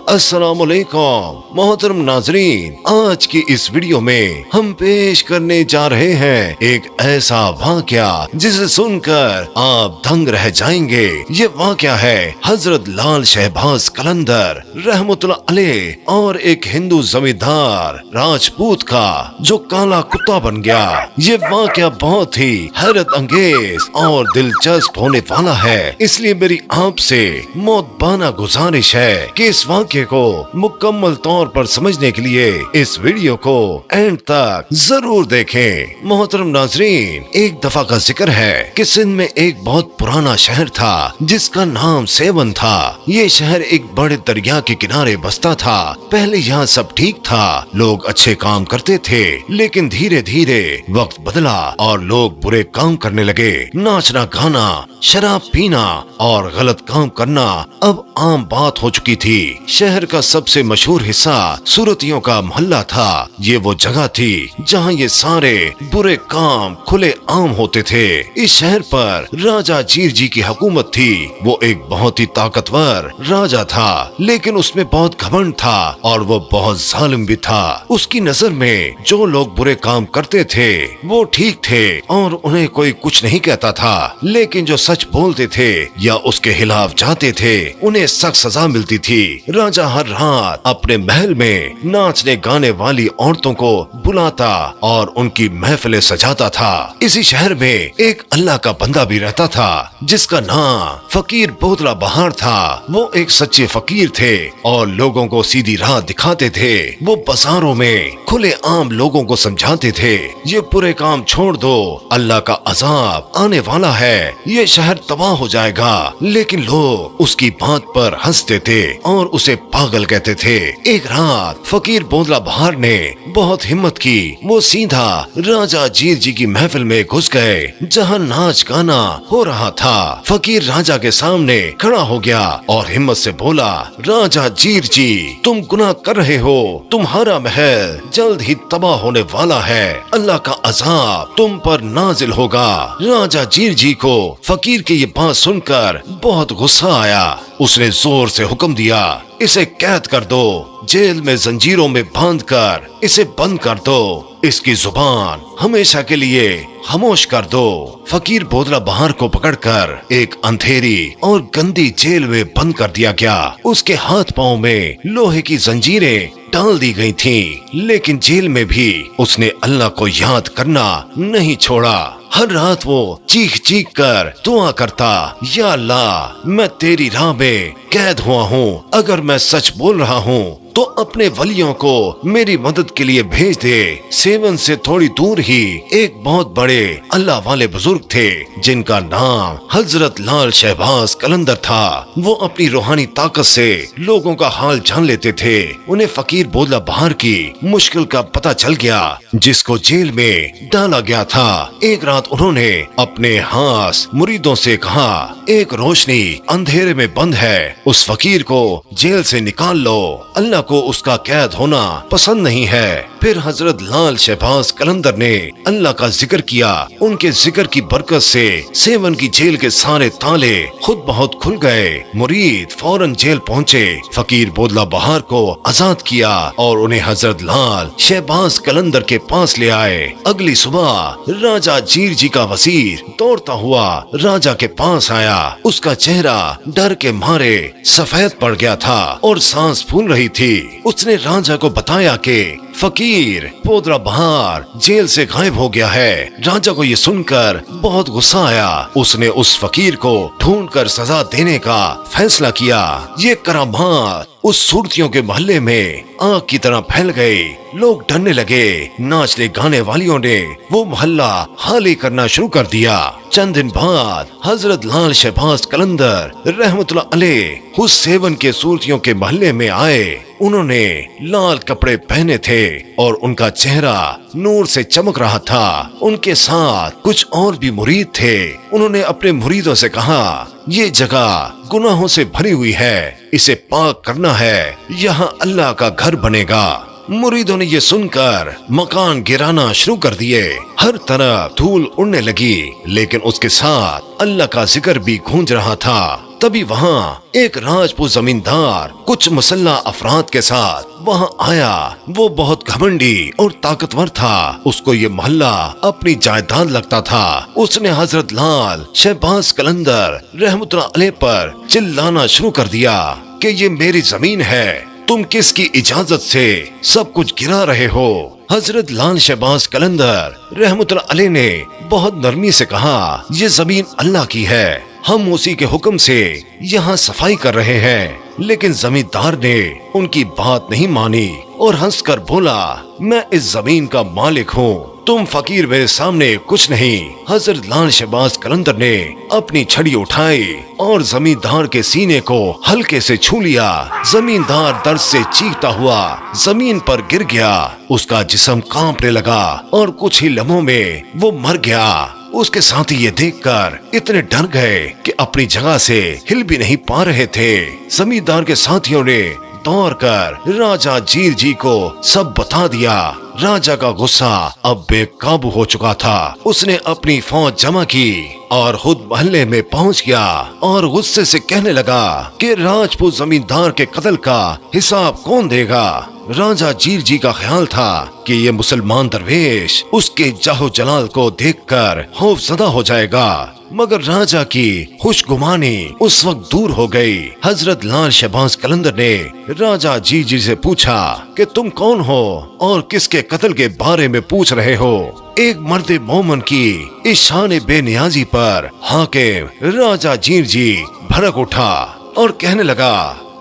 अस्सलाम वालेकुम मोहतरम नाजरीन, आज की इस वीडियो में हम पेश करने जा रहे हैं एक ऐसा वाकया जिसे सुनकर आप दंग रह जाएंगे। ये वाकया है हजरत लाल शहबाज कलंदर रहमतुल्लाह अलैह और एक हिंदू जमींदार राजपूत का जो काला कुत्ता बन गया। ये वाकया बहुत ही हैरत अंगेज और दिलचस्प होने वाला है, इसलिए मेरी आपसे मौतबाना गुजारिश है कि इस वाकये को मुकम्मल तौर पर समझने के लिए इस वीडियो को एंड तक जरूर देखें। मोहतरम नाजरीन, एक दफा का जिक्र है कि सिंध में एक बहुत पुराना शहर था जिसका नाम सेवन था। ये शहर एक बड़े दरिया के किनारे बसता था। पहले यहाँ सब ठीक था, लोग अच्छे काम करते थे, लेकिन धीरे धीरे वक्त बदला और लोग बुरे काम करने लगे। नाचना गाना, शराब पीना और गलत काम करना अब आम बात हो चुकी थी। शहर का सबसे मशहूर हिस्सा सूरतियों का मोहल्ला था। ये वो जगह थी जहाँ ये सारे बुरे काम खुले आम होते थे। इस शहर पर राजा जीर जी की हुकूमत थी। वो एक बहुत ही ताकतवर राजा था, लेकिन उसमें बहुत घमंड था और वो बहुत जालिम भी था। उसकी नजर में जो लोग बुरे काम करते थे वो ठीक थे और उन्हें कोई कुछ नहीं कहता था, लेकिन जो सच बोलते थे या उसके खिलाफ जाते थे उन्हें सख्त सजा मिलती थी। राजा हर रात अपने महल में नाचने गाने वाली औरतों को बुलाता और उनकी महफिलें सजाता था। इसी शहर में एक अल्लाह का बंदा भी रहता था जिसका नाम फकीर बोदला बहार था। वो एक सच्चे फकीर थे और लोगों को सीधी राह दिखाते थे। वो बाजारों में खुले आम लोगों को समझाते थे, ये बुरे काम छोड़ दो, अल्लाह का अजाब आने वाला है, ये शहर तबाह हो जाएगा। लेकिन लोग उसकी बात पर हंसते थे और उसे पागल कहते थे। एक रात फकीर बोदला बहार ने बहुत हिम्मत की। वो सीधा राजा जीर जी की महफिल में घुस गए जहाँ नाच गाना हो रहा था। फकीर राजा के सामने खड़ा हो गया और हिम्मत से बोला, राजा जीर जी, तुम गुनाह कर रहे हो, तुम्हारा महल जल्द ही तबाह होने वाला है, अल्लाह का अजाब तुम पर नाजिल होगा। राजा जीर जी को फकीर की ये बात सुनकर बहुत गुस्सा आया। उसने जोर से हुक्म दिया, इसे कैद कर दो, जेल में जंजीरों में बांधकर इसे बंद कर दो, इसकी जुबान हमेशा के लिए खामोश कर दो। फकीर बोदला बहार को पकड़कर एक अंधेरी और गंदी जेल में बंद कर दिया गया। उसके हाथ पांव में लोहे की जंजीरें डाल दी गई थीं, लेकिन जेल में भी उसने अल्लाह को याद करना नहीं छोड़ा। हर रात वो चीख चीख कर दुआ करता, या अल्लाह, मैं तेरी राह में कैद हुआ हूँ, अगर मैं सच बोल रहा हूँ तो अपने वलियों को मेरी मदद के लिए भेज दे। सेवन से थोड़ी दूर ही एक बहुत बड़े अल्लाह वाले बुजुर्ग थे जिनका नाम हजरत लाल शहबाज कलंदर था। वो अपनी रूहानी ताकत से लोगों का हाल जान लेते थे। उन्हें फकीर बोदला बहार की मुश्किल का पता चल गया जिसको जेल में डाला गया था। एक रात उन्होंने अपने खास मुरीदों से कहा, एक रोशनी अंधेरे में बंद है, उस फकीर को जेल से निकाल लो, अल्लाह को उसका कैद होना पसंद नहीं है। फिर हजरत लाल शहबाज कलंदर ने अल्लाह का जिक्र किया। उनके जिक्र की बरकत से सेवन की जेल के सारे ताले खुद बहुत खुल गए। मुरीद फौरन जेल पहुँचे, फकीर बोदला बहार को आजाद किया और उन्हें हजरत लाल शहबाज कलंदर के पास ले आए। अगली सुबह राजा जीर जी का वजीर दौड़ता हुआ राजा के पास आया। उसका चेहरा डर के मारे सफेद पड़ गया था और सांस फूल रही थी। उसने राजा को बताया कि फकीर बोदला बहार जेल से गायब हो गया है। राजा को ये सुनकर बहुत गुस्सा आया। उसने उस फकीर को ढूंढकर सजा देने का फैसला किया। ये करामात उस सूरतियों के मोहल्ले में आग की तरह फैल गए। लोग डरने लगे। नाचने गाने वालियों ने वो मोहल्ला खाली करना शुरू कर दिया। चंद दिन बाद हजरत लाल शहबाज कलंदर रहमतुल्लाह अलैह उस सेवन के सूरतियों के मोहल्ले में आए। उन्होंने लाल कपड़े पहने थे और उनका चेहरा नूर से चमक रहा था। उनके साथ कुछ और भी मुरीद थे। उन्होंने अपने मुरीदों से कहा, ये जगह गुनाहों से भरी हुई है, इसे पाक करना है, यहाँ अल्लाह का घर बनेगा। मुरीदों ने ये सुनकर मकान गिराना शुरू कर दिए। हर तरफ धूल उड़ने लगी, लेकिन उसके साथ अल्लाह का जिक्र भी गूंज रहा था। तभी वहाँ एक राजपूत जमींदार कुछ मुसल्ला अफराद के साथ वहाँ आया। वो बहुत घमंडी और ताकतवर था। उसको ये मोहल्ला अपनी जायदाद लगता था। उसने हजरत लाल शहबाज कलंदर रहमतुल्लाह अलैह पर चिल्लाना शुरू कर दिया कि ये मेरी जमीन है, तुम किसकी इजाजत से सब कुछ गिरा रहे हो। हजरत लाल शहबाज कलंदर रहमतुल्लाह अलैह ने बहुत नरमी से कहा, ये जमीन अल्लाह की है, हम उसी के हुक्म से यहाँ सफाई कर रहे हैं। लेकिन जमींदार ने उनकी बात नहीं मानी और हंसकर बोला, मैं इस जमीन का मालिक हूँ, तुम फकीर मेरे सामने कुछ नहीं। हजरत लाल शहबाज कलंदर ने अपनी छड़ी उठाई और जमींदार के सीने को हल्के से छू लिया। जमींदार दर्द से चीखता हुआ जमीन पर गिर गया। उसका जिस्म कांपने लगा और कुछ ही लम्हों में वो मर गया। उसके साथी ये देखकर इतने डर गए कि अपनी जगह से हिल भी नहीं पा रहे थे। जमींदार के साथियों ने दौड़ कर राजा जीर जी को सब बता दिया। राजा का गुस्सा अब बेकाबू हो चुका था। उसने अपनी फौज जमा की और खुद महल्ले में पहुंच गया और गुस्से से कहने लगा कि राजपूत जमींदार के कत्ल का हिसाब कौन देगा। राजा जीर जी का ख्याल था कि ये मुसलमान दरवेश उसके जाहो जलाल को देखकर खौफजदा हो जाएगा, मगर राजा की खुशगुमानी उस वक्त दूर हो गई। हजरत लाल शहबाज कलंदर ने राजा जीर जी से पूछा कि तुम कौन हो और किसके कत्ल के बारे में पूछ रहे हो। एक मर्द मोमन की इस शान बेनियाजी पर हाकिम राजा जीर जी भड़क उठा और कहने लगा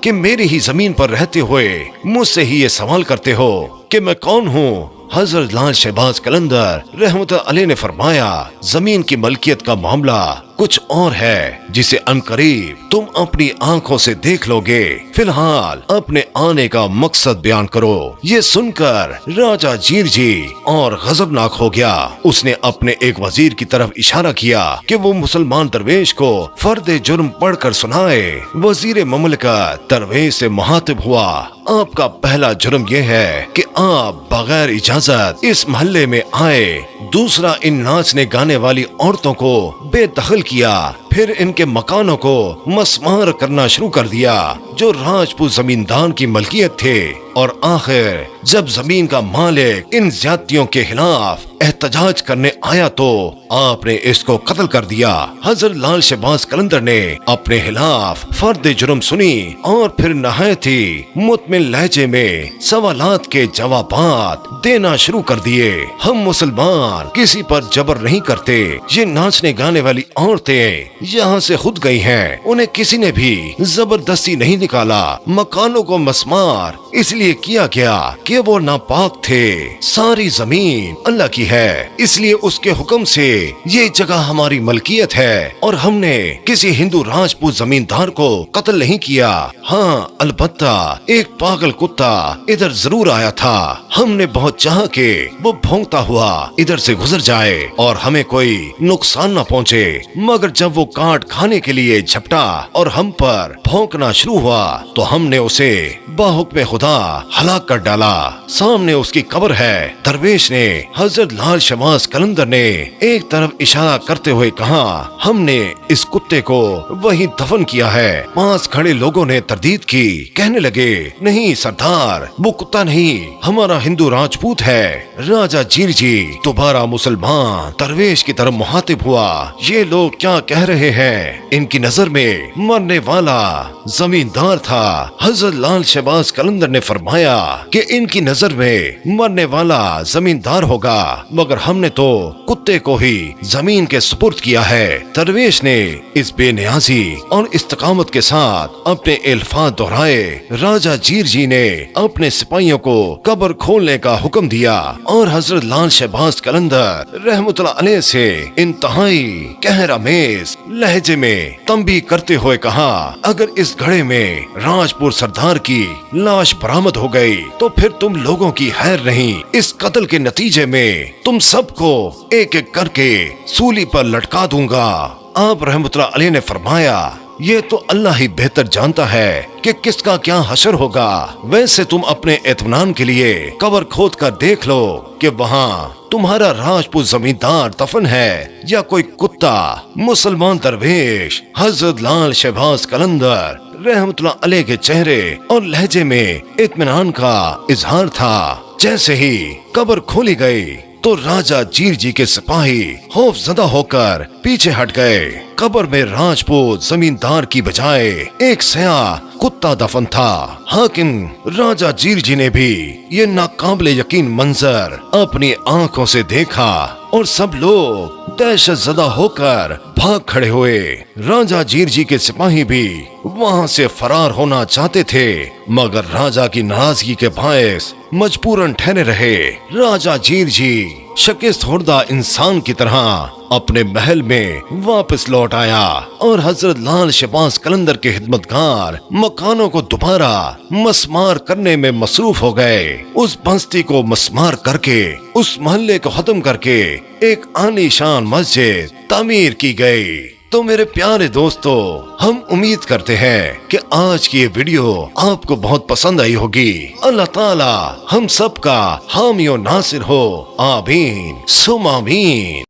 कि मेरी ही जमीन पर रहते हुए मुझसे ही ये सवाल करते हो कि मैं कौन हूँ। हजरत लाल शहबाज कलंदर रहमतुल्लाह अलैह ने फरमाया, जमीन की मलकियत का मामला कुछ और है जिसे अनकरीब तुम अपनी आंखों से देख लोगे। फिलहाल अपने आने का मकसद बयान करो। ये सुनकर राजा जीर जी और गजबनाक हो गया। उसने अपने एक वजीर की तरफ इशारा किया कि वो मुसलमान दरवेश को फर्द जुर्म पढ़कर सुनाए। वजीर ममलकत दरवेश से मुखातिब हुआ, आपका पहला जुर्म यह है कि आप बगैर इजाजत इस मोहल्ले में आए। दूसरा, इन नाचने गाने वाली औरतों को बेदखल किया, फिर इनके मकानों को मसमार करना शुरू कर दिया जो राजपूत जमींदार की मलकियत थे। और आखिर जब जमीन का मालिक इन ज्यादतियों के खिलाफ एहतजाज करने आया तो आपने इसको कत्ल कर दिया। हजरत लाल शहबाज कलंदर ने अपने खिलाफ फर्द जुर्म सुनी और फिर नहायत ही मुतमिन लहजे में सवालात के जवाबात देना शुरू कर दिए। हम मुसलमान किसी पर जबर नहीं करते। ये नाचने गाने वाली औरतें यहाँ से खुद गई हैं, उन्हें किसी ने भी जबरदस्ती नहीं निकाला। मकानों को मसमार इसलिए किया गया कि वो नापाक थे। सारी जमीन अल्लाह की है, इसलिए उसके हुक्म से ये जगह हमारी मलकियत है और हमने किसी हिंदू राजपूत जमींदार को कत्ल नहीं किया। हाँ, अलबत्ता एक पागल कुत्ता इधर जरूर आया था। हमने बहुत चाहा कि वो भौंकता हुआ इधर से गुजर जाए और हमें कोई नुकसान न पहुँचे, मगर जब वो काट खाने के लिए झपटा और हम पर भौंकना शुरू हुआ तो हमने उसे बाहुक्म खुदा हलाक कर डाला। सामने उसकी कब्र है। दरवेश ने हजरत लाल शहबाज कलंदर ने एक तरफ इशारा करते हुए कहा, हमने इस कुत्ते को वहीं दफन किया है। पास खड़े लोगों ने तरदीद की, कहने लगे, नहीं सरदार, वो कुत्ता नहीं, हमारा हिंदू राजपूत है। राजा जीर जी दोबारा मुसलमान दरवेश की तरफ मुखातिब हुआ, ये लोग क्या कह रहे हैं? इनकी नजर में मरने वाला जमींदार था। हजरत लाल शहबाज कलंदर ने फरमाया कि इनकी नजर में मरने वाला जमींदार होगा, मगर हमने तो कुत्ते को ही जमीन के सुपुर्द किया है। दरवेश ने इस बेनियाजी और इस्तकामत के साथ अपने अल्फाज दोहराए। राजा जीर जी ने अपने सिपाहियों को कब्र खोलने का हुक्म दिया और हजरत लाल शहबाज कलंदर रहमतुल्लाह अलैह से इंतहाई कहरामेज लहजे में तंबी करते हुए कहा, अगर इस घड़े में राजपूत सरदार की लाश बरामद हो गई तो फिर तुम लोगों की खैर नहीं। इस कत्ल के नतीजे में तुम सबको एक एक करके सूली पर लटका दूंगा। आप रहमतुल्लाह अलैह ने फरमाया, یہ تو اللہ ہی بہتر جانتا ہے کہ کس کا کیا حشر ہوگا۔ ویسے تم اپنے اطمینان کے لیے قبر کھود کر دیکھ لو کہ وہاں تمہارا راجپوت زمیندار دفن ہے یا کوئی کتا۔ مسلمان درویش حضرت لال شہباز قلندر رحمت اللہ علیہ کے چہرے اور لہجے میں اطمینان کا اظہار تھا۔ جیسے ہی قبر کھولی گئی تو راجا جیر جی کے سپاہی خوف زدہ ہو کر پیچھے ہٹ گئے۔ قبر میں راجپوت زمیندار کی بجائے ایک سیاہ کتا دفن تھا۔ حاکم راجا جیر جی نے بھی یہ ناقابل یقین منظر اپنی آنکھوں سے دیکھا اور سب لوگ دہشت زدہ ہو کر بھاگ کھڑے ہوئے۔ راجا جیر جی کے سپاہی بھی وہاں سے فرار ہونا چاہتے تھے مگر راجا کی ناراضگی کے باعث مجبوراً ٹھہرے رہے۔ راجا جیر جی شکست خوردہ انسان کی طرح اپنے محل میں واپس لوٹ آیا اور حضرت لال شہباز قلندر کے خدمتگار مکانوں کو دوبارہ مسمار کرنے میں مصروف ہو گئے۔ اس بستی کو مسمار کر کے اس محلے کو ختم کر کے ایک عالی شان مسجد تعمیر کی گئی۔ تو میرے پیارے دوستو، ہم امید کرتے ہیں کہ آج کی یہ ویڈیو آپ کو بہت پسند آئی ہوگی۔ اللہ تعالی ہم سب کا حامی و ناصر ہو، آمین ثم آمین۔